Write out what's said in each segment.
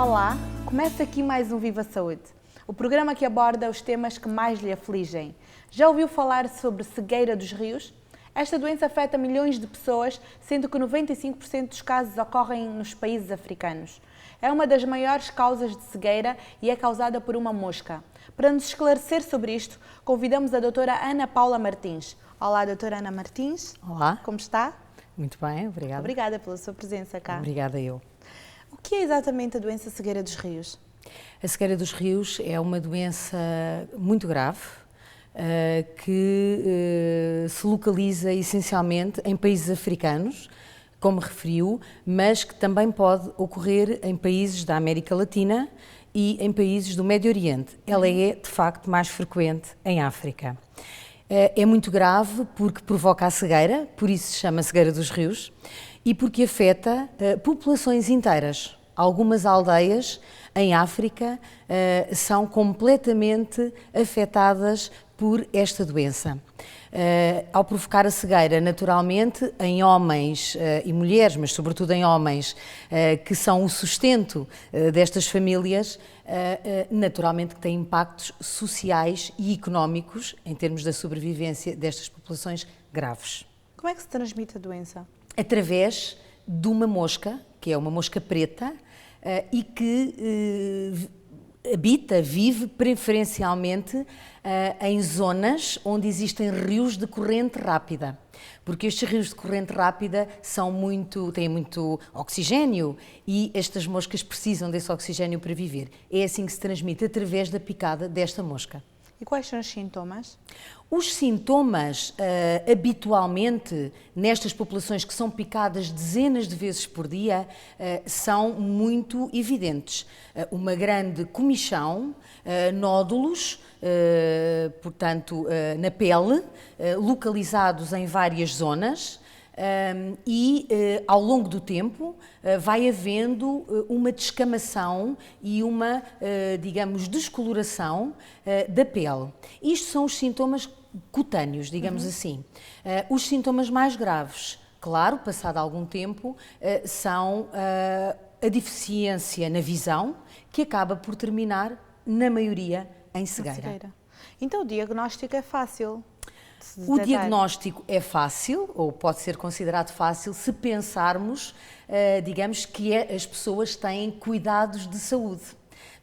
Olá, começa aqui mais um Viva Saúde, o programa que aborda os temas que mais lhe afligem. Já ouviu falar sobre cegueira dos rios? Esta doença afeta milhões de pessoas, sendo que 95% dos casos ocorrem nos países africanos. É uma das maiores causas de cegueira e é causada por uma mosca. Para nos esclarecer sobre isto, convidamos a doutora Ana Paula Martins. Olá, doutora Ana Martins. Olá. Como está? Muito bem, obrigada. Obrigada pela sua presença cá. Obrigada eu. O que é exatamente a doença cegueira dos rios? A cegueira dos rios é uma doença muito grave que se localiza essencialmente em países africanos, como referiu, mas que também pode ocorrer em países da América Latina e em países do Médio Oriente. Ela é, de facto, mais frequente em África. É muito grave porque provoca a cegueira, por isso se chama cegueira dos rios, e porque afeta populações inteiras. Algumas aldeias em África são completamente afetadas por esta doença. Ao provocar a cegueira, naturalmente, em homens e mulheres, mas sobretudo em homens que são o sustento destas famílias, naturalmente que tem impactos sociais e económicos, em termos da sobrevivência destas populações, graves. Como é que se transmite a doença? Através de uma mosca, que é uma mosca preta, e que vive preferencialmente em zonas onde existem rios de corrente rápida, porque estes rios de corrente rápida têm muito oxigênio e estas moscas precisam desse oxigênio para viver. É assim que se transmite, através da picada desta mosca. E quais são os sintomas? Os sintomas, habitualmente, nestas populações que são picadas dezenas de vezes por dia, são muito evidentes. Uma grande comichão, nódulos, portanto, na pele, localizados em várias zonas, e ao longo do tempo vai havendo uma descamação e uma, digamos, descoloração da pele. Isto são os sintomas cutâneos, digamos assim. Os sintomas mais graves, claro, passado algum tempo, são a deficiência na visão, que acaba por terminar, na maioria, em cegueira. Então o diagnóstico é fácil? O diagnóstico é fácil, ou pode ser considerado fácil, se pensarmos, digamos, que as pessoas têm cuidados de saúde.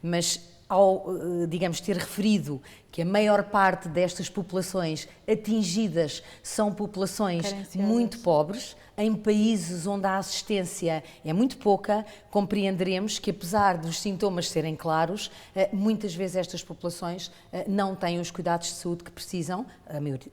Mas ao, digamos, ter referido que a maior parte destas populações atingidas são populações muito pobres, em países onde a assistência é muito pouca, compreenderemos que, apesar dos sintomas serem claros, muitas vezes estas populações não têm os cuidados de saúde que precisam,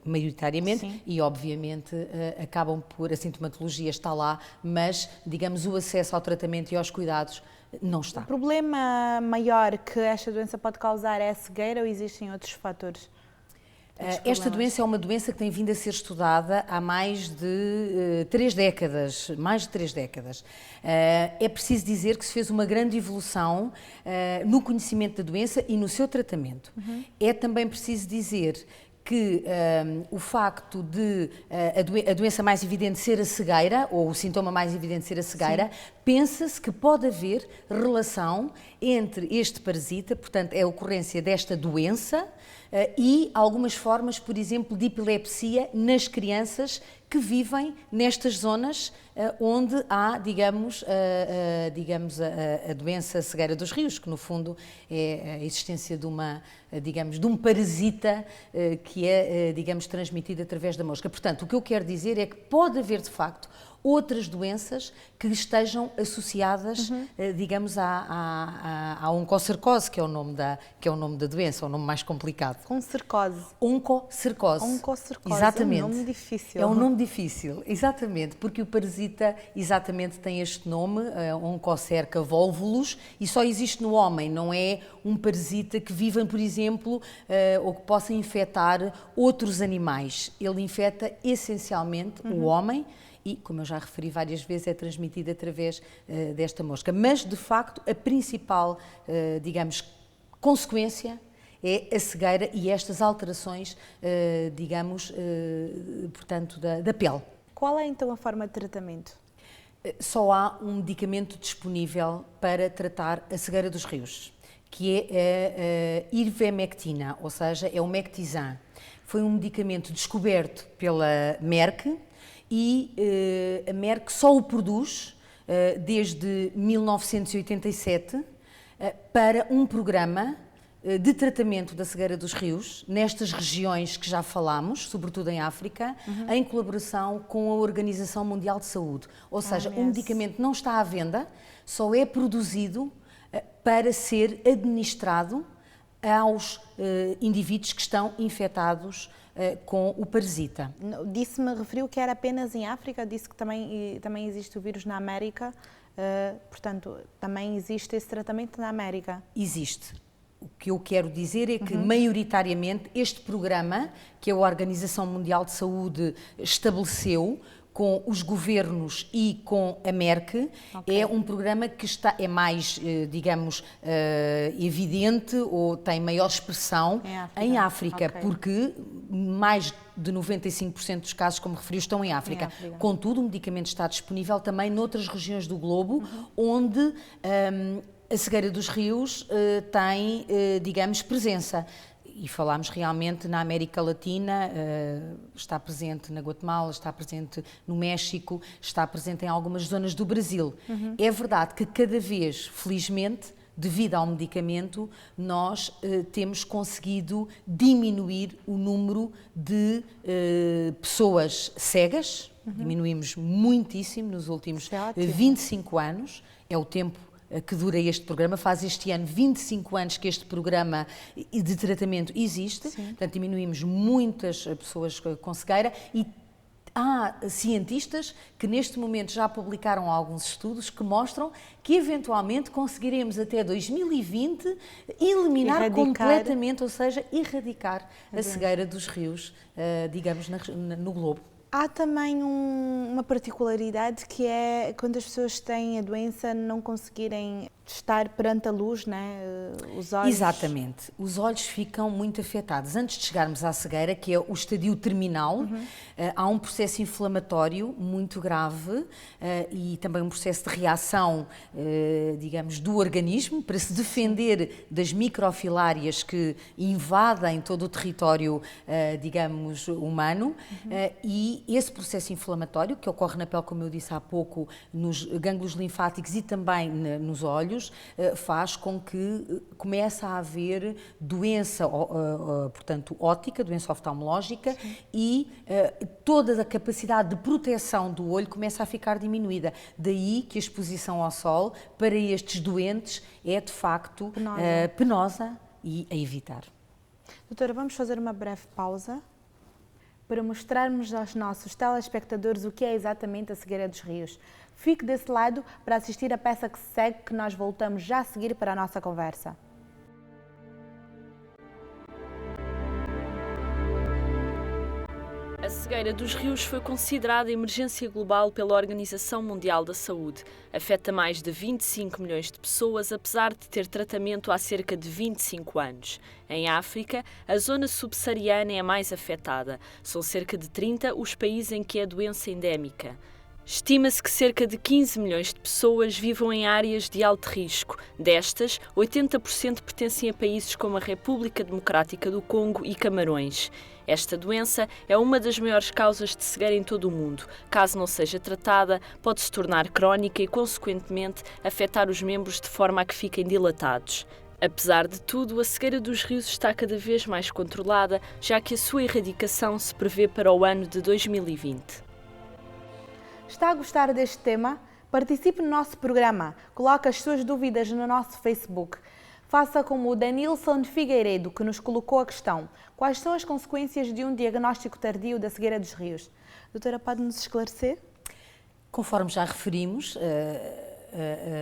maioritariamente, Sim. E obviamente acabam por, a sintomatologia está lá, mas, digamos, o acesso ao tratamento e aos cuidados não está. O problema maior que esta doença pode causar é a cegueira ou existem outros fatores? Esta doença é uma doença que tem vindo a ser estudada há mais de 3 décadas, É preciso dizer que se fez uma grande evolução no conhecimento da doença e no seu tratamento. É também preciso dizer que o facto de a doença mais evidente ser a cegueira, ou o sintoma mais evidente ser a cegueira, pensa-se que pode haver relação entre este parasita, portanto, é a ocorrência desta doença, e algumas formas, por exemplo, de epilepsia nas crianças que vivem nestas zonas onde há, digamos, a doença cegueira dos rios, que no fundo é a existência de de um parasita que é, digamos, transmitido através da mosca. Portanto, o que eu quero dizer é que pode haver, de facto, outras doenças que estejam associadas, digamos, à oncocercose, que é o nome da doença, é o nome mais complicado. Com cercose. Oncocercose. Oncocercose. Exatamente. É um nome difícil. É um nome difícil, exatamente, porque o parasita exatamente tem este nome, Onchocerca volvulus, e só existe no homem, não é um parasita que viva, por exemplo, ou que possa infectar outros animais. Ele infecta essencialmente o homem, e, como eu já referi várias vezes, é transmitida através desta mosca. Mas, de facto, a principal, digamos, consequência é a cegueira e estas alterações, digamos, portanto, da pele. Qual é então a forma de tratamento? Só há um medicamento disponível para tratar a cegueira dos rios, que é a ivermectina, ou seja, é o Mectizan. Foi um medicamento descoberto pela Merck e a Merck só o produz desde 1987 para um programa de tratamento da cegueira dos rios, nestas regiões que já falámos, sobretudo em África, em colaboração com a Organização Mundial de Saúde. Ou seja, o medicamento não está à venda, só é produzido para ser administrado aos indivíduos que estão infectados com o parasita. Referiu que era apenas em África, disse que também existe o vírus na América, portanto, também existe esse tratamento na América? Existe. O que eu quero dizer é que, maioritariamente, este programa, que a Organização Mundial de Saúde estabeleceu, com os governos e com a Merck, é um programa que é mais, digamos, evidente ou tem maior expressão em África, porque mais de 95% dos casos, como referiu, estão em África. Contudo, o medicamento está disponível também noutras regiões do globo, onde a cegueira dos rios tem, digamos, presença. E falámos realmente na América Latina, está presente na Guatemala, está presente no México, está presente em algumas zonas do Brasil. É verdade que cada vez, felizmente, devido ao medicamento, nós temos conseguido diminuir o número de pessoas cegas, diminuímos muitíssimo nos últimos 25 anos, é o tempo que dura este programa, faz este ano 25 anos que este programa de tratamento existe, portanto diminuímos muitas pessoas com cegueira e há cientistas que neste momento já publicaram alguns estudos que mostram que eventualmente conseguiremos até 2020 eliminar completamente, ou seja, erradicar a cegueira dos rios, digamos, no globo. Há também uma particularidade que é quando as pessoas têm a doença não conseguirem estar perante a luz, né? Os olhos... Exatamente. Os olhos ficam muito afetados. Antes de chegarmos à cegueira, que é o estadio terminal, há um processo inflamatório muito grave e também um processo de reação, digamos, do organismo para se defender das microfilárias que invadem todo o território, digamos, humano. E esse processo inflamatório, que ocorre na pele, como eu disse há pouco, nos gânglios linfáticos e também nos olhos, faz com que comece a haver doença, portanto, óptica, doença oftalmológica e toda a capacidade de proteção do olho começa a ficar diminuída. Daí que a exposição ao sol para estes doentes é, de facto, penosa e a evitar. Doutora, vamos fazer uma breve pausa para mostrarmos aos nossos telespectadores o que é exatamente a cegueira dos rios. Fique desse lado para assistir a peça que segue, que nós voltamos já a seguir para a nossa conversa. A cegueira dos rios foi considerada emergência global pela Organização Mundial da Saúde. Afeta mais de 25 milhões de pessoas, apesar de ter tratamento há cerca de 25 anos. Em África, a zona subsaariana é a mais afetada. São cerca de 30 os países em que é doença endémica. Estima-se que cerca de 15 milhões de pessoas vivam em áreas de alto risco. Destas, 80% pertencem a países como a República Democrática do Congo e Camarões. Esta doença é uma das maiores causas de cegueira em todo o mundo. Caso não seja tratada, pode se tornar crónica e, consequentemente, afetar os membros de forma a que fiquem dilatados. Apesar de tudo, a cegueira dos rios está cada vez mais controlada, já que a sua erradicação se prevê para o ano de 2020. Está a gostar deste tema? Participe no nosso programa, coloque as suas dúvidas no nosso Facebook. Faça como o Danilson Figueiredo, que nos colocou a questão: quais são as consequências de um diagnóstico tardio da cegueira dos rios? Doutora, pode nos esclarecer? Conforme já referimos,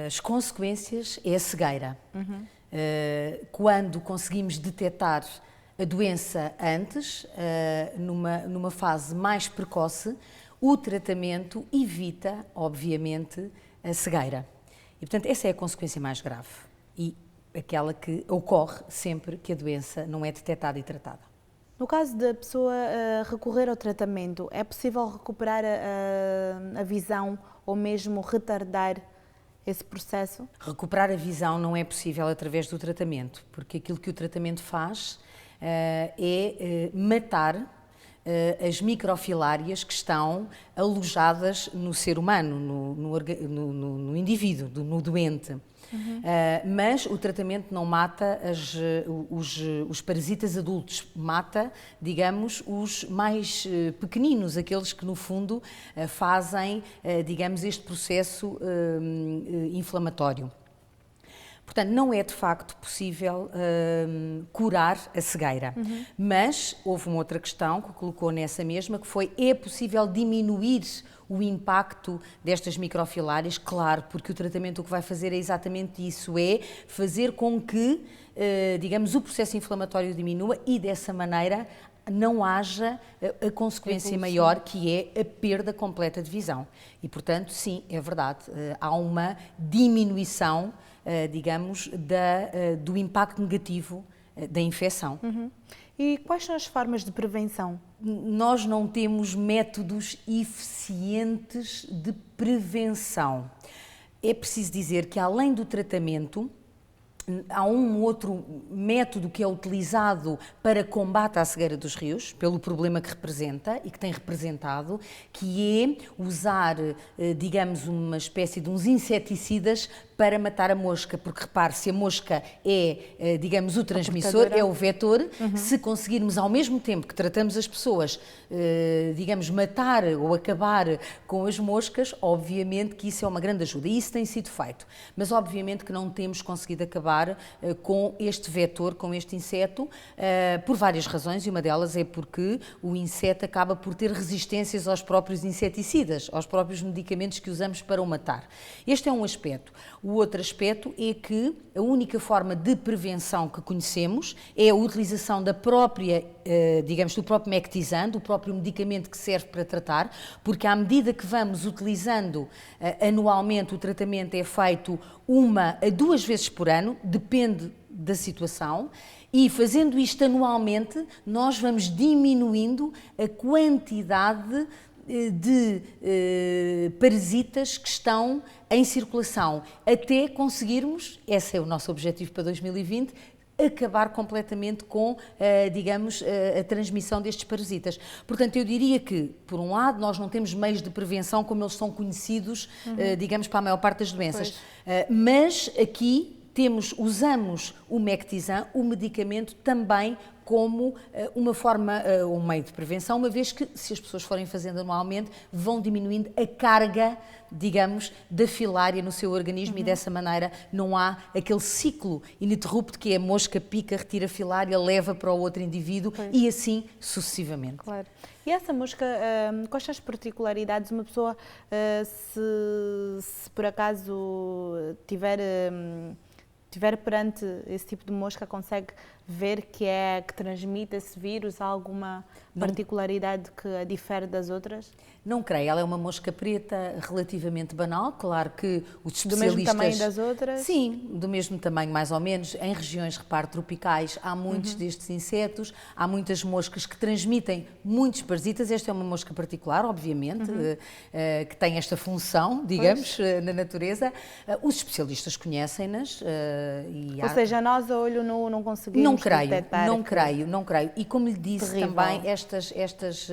as consequências é a cegueira. Quando conseguimos detectar a doença antes, numa fase mais precoce, o tratamento evita, obviamente, a cegueira. E, portanto, essa é a consequência mais grave e aquela que ocorre sempre que a doença não é detectada e tratada. No caso da pessoa recorrer ao tratamento, é possível recuperar a visão ou mesmo retardar esse processo? Recuperar a visão não é possível através do tratamento, porque aquilo que o tratamento faz é matar as microfilárias que estão alojadas no ser humano, no indivíduo, no doente. Mas o tratamento não mata os parasitas adultos, mata, digamos, os mais pequeninos, aqueles que no fundo fazem, digamos, este processo inflamatório. Portanto, não é de facto possível curar a cegueira, mas houve uma outra questão que colocou nessa mesma, que foi: é possível diminuir o impacto destas microfilárias? Claro, porque o tratamento o que vai fazer é exatamente isso, é fazer com que, digamos, o processo inflamatório diminua e dessa maneira não haja a consequência maior, que é a perda completa de visão. E, portanto, sim, é verdade, há uma diminuição, digamos, do impacto negativo da infecção. E quais são as formas de prevenção? Nós não temos métodos eficientes de prevenção. É preciso dizer que, além do tratamento, há um outro método que é utilizado para combate à cegueira dos rios, pelo problema que representa e que tem representado, que é usar, digamos, uma espécie de uns inseticidas para matar a mosca, porque repare, se a mosca é, digamos, o transmissor, é o vetor, se conseguirmos ao mesmo tempo que tratamos as pessoas, digamos, matar ou acabar com as moscas, obviamente que isso é uma grande ajuda e isso tem sido feito, mas obviamente que não temos conseguido acabar com este vetor, com este inseto, por várias razões, e uma delas é porque o inseto acaba por ter resistências aos próprios inseticidas, aos próprios medicamentos que usamos para o matar. Este é um aspecto. O outro aspecto é que a única forma de prevenção que conhecemos é a utilização da própria, digamos, do próprio Mectizan, do próprio medicamento que serve para tratar, porque à medida que vamos utilizando anualmente, o tratamento é feito 1 a 2 vezes por ano, depende da situação, e fazendo isto anualmente, nós vamos diminuindo a quantidade de parasitas que estão em circulação, até conseguirmos, esse é o nosso objetivo para 2020, acabar completamente com, digamos, a transmissão destes parasitas. Portanto, eu diria que, por um lado, nós não temos meios de prevenção como eles são conhecidos, digamos, para a maior parte das doenças, mas aqui usamos o Mectizan, o medicamento, também como uma forma, um meio de prevenção, uma vez que, se as pessoas forem fazendo anualmente, vão diminuindo a carga, digamos, da filária no seu organismo e dessa maneira não há aquele ciclo ininterrupto que é a mosca pica, retira a filária, leva para o outro indivíduo e assim sucessivamente. Claro. E essa mosca, quais são as particularidades? Uma pessoa, se por acaso tiver perante esse tipo de mosca, consegue ver que transmite esse vírus? Há alguma particularidade que a difere das outras? Não creio, ela é uma mosca preta relativamente banal, claro que os especialistas... Do mesmo tamanho das outras? Sim, do mesmo tamanho mais ou menos. Em regiões, repare, tropicais, há muitos destes insetos, há muitas moscas que transmitem muitos parasitas. Esta é uma mosca particular, obviamente, que tem esta função, digamos, na natureza. Os especialistas conhecem-nas. Ou seja, nós a olho nu não conseguimos detectar. Não creio. E como lhe disse também, estas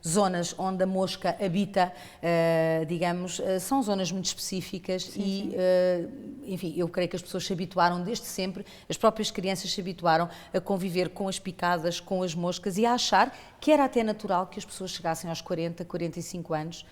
zonas onde a mosca habita, digamos, são zonas muito específicas e, enfim, eu creio que as pessoas se habituaram desde sempre, as próprias crianças se habituaram a conviver com as picadas, com as moscas e a achar que era até natural que as pessoas chegassem aos 40, 45 anos